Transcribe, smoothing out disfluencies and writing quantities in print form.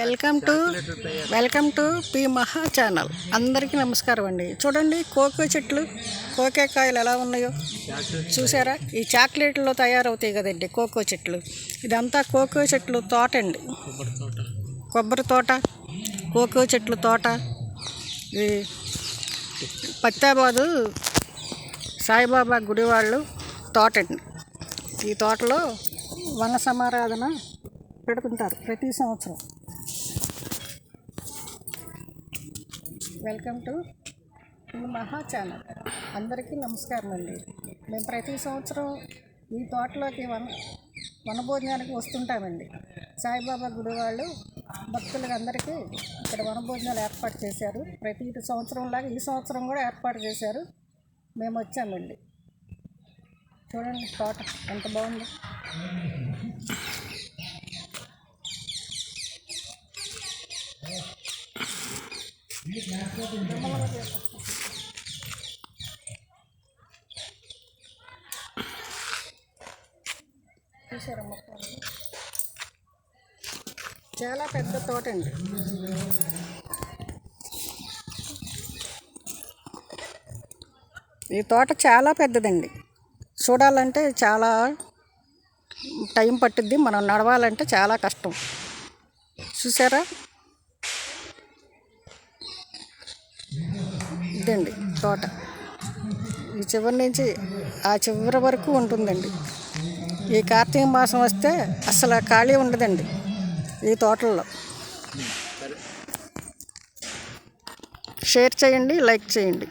Welcome to P మహా channel. అందరికీ నమస్కారం అండి. చూడండి కోకో చెట్లు, కోకేకాయలు ఎలా ఉన్నాయో చూసారా. ఈ చాక్లెట్లో తయారవుతాయి కదండి కోకో చెట్లు. ఇదంతా కోకో చెట్లు తోట అండి, కొబ్బరి తోట, కోకో చెట్లు తోట. ఇది పత్తాబాదు సాయిబాబా గుడి వాళ్ళు తోట అండి. ఈ తోటలో వన సమారాధన పెడుతుంటారు ప్రతి సంవత్సరం. వెల్కమ్ టు మహా ఛానల్. అందరికీ నమస్కారం అండి. మేము ప్రతి సంవత్సరం ఈ తోటలోకి వనభోజనానికి వస్తుంటామండి. సాయిబాబా గుడి వాళ్ళు భక్తులకు అందరికీ ఇక్కడ వనభోజనాలు ఏర్పాటు చేశారు. ప్రతి సంవత్సరంలాగా ఈ సంవత్సరం కూడా ఏర్పాటు చేశారు. మేము వచ్చామండి. చూడండి తోట ఎంత బాగుంది. చూసారా మొత్తం చాలా పెద్ద తోట అండి. ఈ తోట చాలా పెద్దదండి. చూడాలంటే చాలా టైం పట్టుద్ది, మనం నడవాలంటే చాలా కష్టం. చూసారా, ఇదండి తోట. ఈ చివరి నుంచి ఆ చివరి వరకు ఉంటుందండి. ఈ కార్తీక మాసం వస్తే అసలు ఖాళీ ఉండదండి ఈ తోటల్లో. షేర్ చేయండి, లైక్ చేయండి.